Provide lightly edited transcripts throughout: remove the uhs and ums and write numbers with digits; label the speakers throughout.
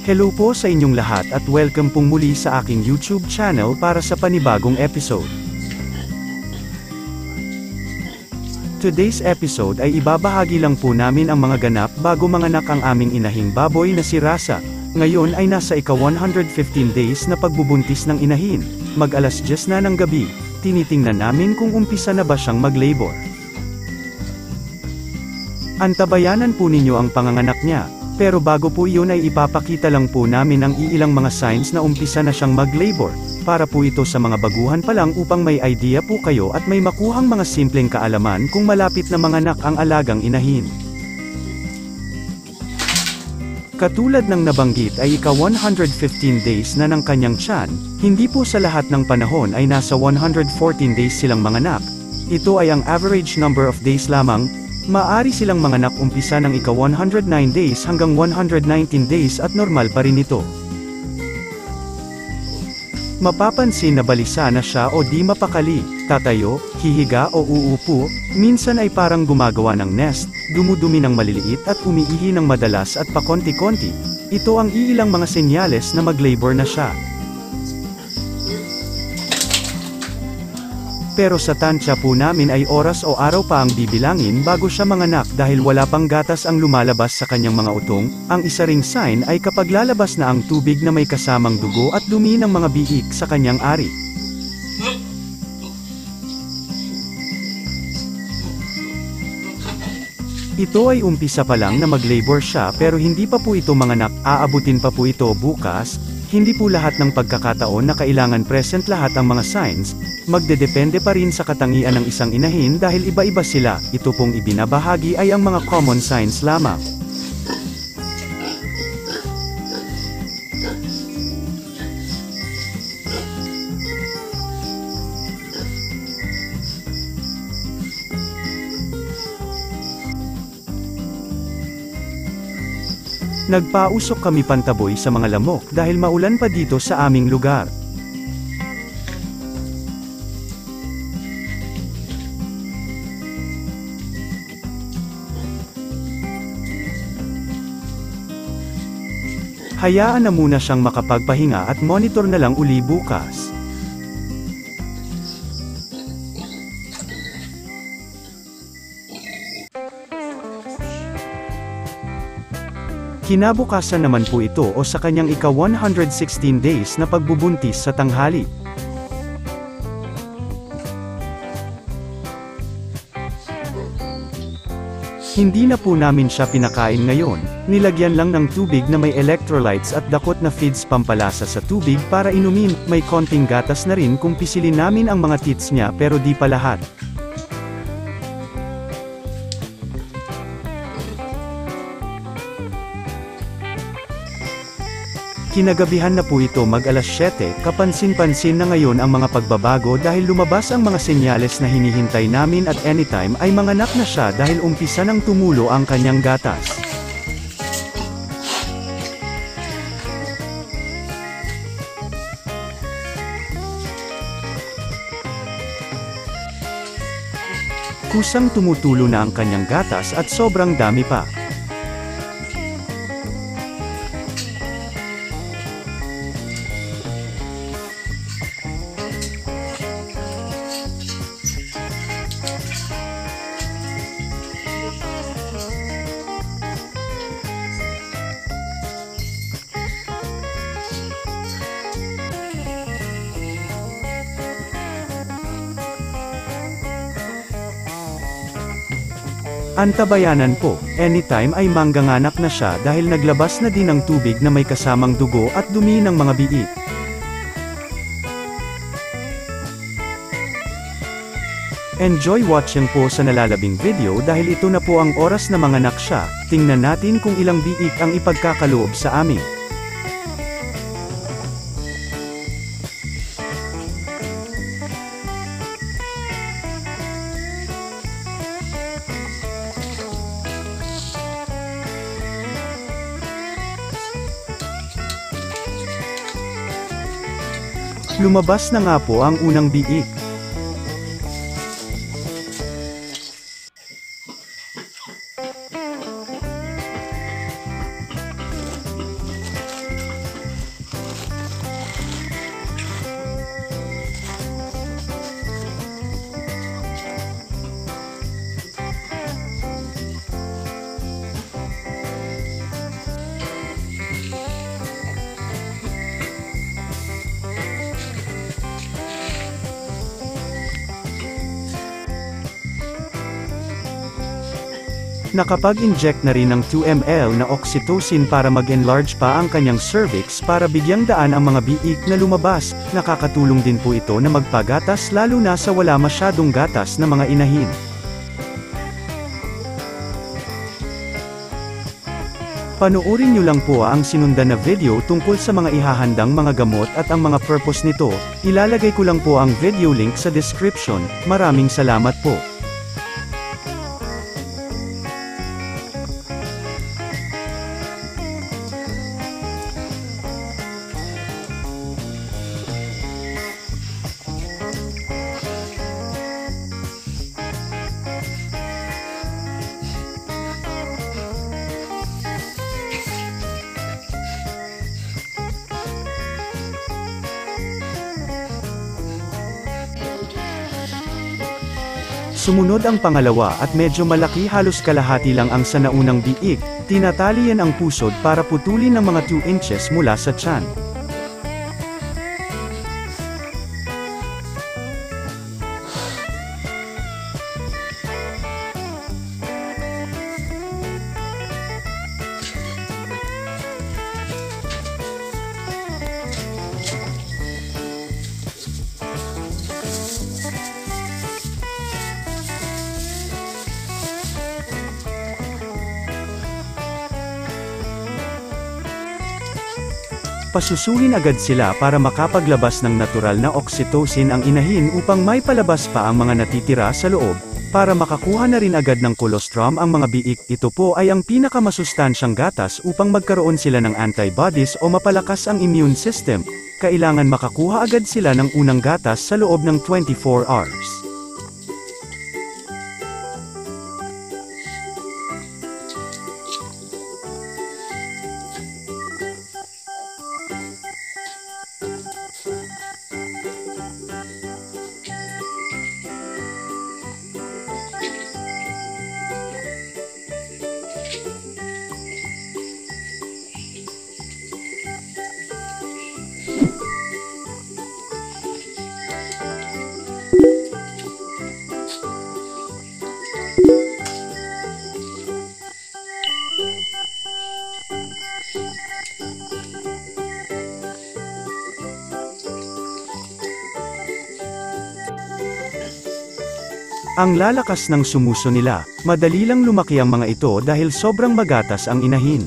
Speaker 1: Hello po sa inyong lahat at welcome pong muli sa aking YouTube channel para sa panibagong episode. Today's episode ay ibabahagi lang po namin ang mga ganap bago manganak ang aming inahing baboy na si Rasa. Ngayon ay nasa ika-115 days na pagbubuntis ng inahin. Mag-alas 10 na ng gabi, tinitingnan namin kung umpisa na ba siyang mag-labor. Antabayanan po ninyo ang panganganak niya, pero bago po iyon ay ipapakita lang po namin ang iilang mga signs na umpisa na siyang mag-labor, para po ito sa mga baguhan pa lang upang may idea po kayo at may makuhang mga simpleng kaalaman kung malapit na manganak ang alagang inahin. Katulad ng nabanggit ay ika-115 days na ng kanyang tiyan, hindi po sa lahat ng panahon ay nasa 114 days silang manganak. Ito ay ang average number of days lamang. Maaari silang manganak umpisa ng ika-109 days hanggang 119 days at normal pa rin ito. Mapapansin na balisa na siya o di mapakali, tatayo, hihiga o uupo, minsan ay parang gumagawa ng nest, dumudumi ng maliliit at umiihi ng madalas at pakonti-konti. Ito ang iilang mga senyales na mag-labor na siya. Pero sa tansya po namin ay oras o araw pa ang bibilangin bago siya manganak dahil wala pang gatas ang lumalabas sa kanyang mga utong. Ang isa ring sign ay kapag lalabas na ang tubig na may kasamang dugo at dumi ng mga biik sa kanyang ari. Ito ay umpisa pa lang na mag-labor siya pero hindi pa po ito manganak, aabutin pa po ito bukas. Hindi po lahat ng pagkakataon na kailangan present lahat ang mga signs, magdedepende pa rin sa katangian ng isang inahin dahil iba-iba sila. Ito pong ibinabahagi ay ang mga common signs lamang. Nagpausok kami pantaboy sa mga lamok dahil maulan pa dito sa aming lugar. Hayaan na muna siyang makapagpahinga at monitor na lang uli bukas. Kinabukasan naman po ito o sa kanyang ika-116 days na pagbubuntis sa tanghali. Hindi na po namin siya pinakain ngayon, nilagyan lang ng tubig na may electrolytes at dakot na feeds pampalasa sa tubig para inumin. May konting gatas na rin kung pisilin namin ang mga teats niya pero di pa lahat. Kinagabihan na po ito mag-alas 7, kapansin-pansin na ngayon ang mga pagbabago dahil lumabas ang mga senyales na hinihintay namin at anytime ay manganak na siya dahil umpisa nang tumulo ang kanyang gatas. Kusang tumutulo na ang kanyang gatas at sobrang dami pa. Antabayanan po, anytime ay mangganganak na siya dahil naglabas na din ng tubig na may kasamang dugo at dumi ng mga biik. Enjoy watching po sa nalalabing video dahil ito na po ang oras na manganak siya. Tingnan natin kung ilang biik ang ipagkakaloob sa amin. Lumabas na nga po ang unang biik. Nakapag-inject na rin ng 2 ml na oxytocin para mag-enlarge pa ang kanyang cervix para bigyang daan ang mga biik na lumabas. Nakakatulong din po ito na magpagatas lalo na sa wala masyadong gatas na mga inahin. Panoorin nyo lang po ang sinundan na video tungkol sa mga ihahandang mga gamot at ang mga purpose nito. Ilalagay ko lang po ang video link sa description. Maraming salamat po. Sumunod ang pangalawa at medyo malaki, halos kalahati lang ang sa naunang biik. Tinatali yan ang pusod para putulin ng mga 2 inches mula sa tiyan. Pasusuhin agad sila para makapaglabas ng natural na oxytocin ang inahin upang may palabas pa ang mga natitira sa loob, para makakuha na rin agad ng colostrum ang mga biik. Ito po ay ang pinakamasustansyang gatas upang magkaroon sila ng antibodies o mapalakas ang immune system. Kailangan makakuha agad sila ng unang gatas sa loob ng 24 hours. Ang lalakas ng sumuso nila, madali lang lumaki ang mga ito dahil sobrang magatas ang inahin.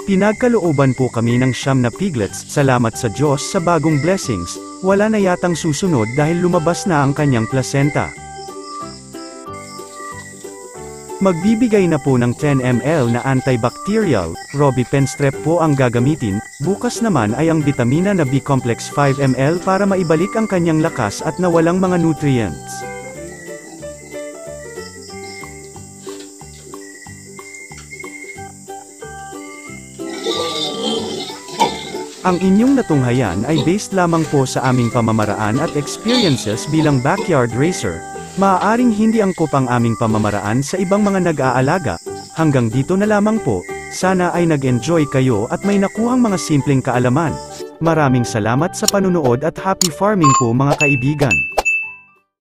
Speaker 1: Pinagkalooban po kami ng 9 na piglets, salamat sa Diyos sa bagong blessings, wala na yatang susunod dahil lumabas na ang kanyang placenta. Magbibigay na po ng 10 ml na antibacterial, robipenstrep po ang gagamitin, bukas naman ay ang vitamina na B-complex 5 ml para maibalik ang kanyang lakas at nawalang mga nutrients. Ang inyong natunghayan ay based lamang po sa aming pamamaraan at experiences bilang backyard racer. Maaaring hindi angkop ang aming pamamaraan sa ibang mga nag-aalaga. Hanggang dito na lamang po, sana ay nag-enjoy kayo at may nakuhang mga simpleng kaalaman. Maraming salamat sa panunood at happy farming po mga kaibigan.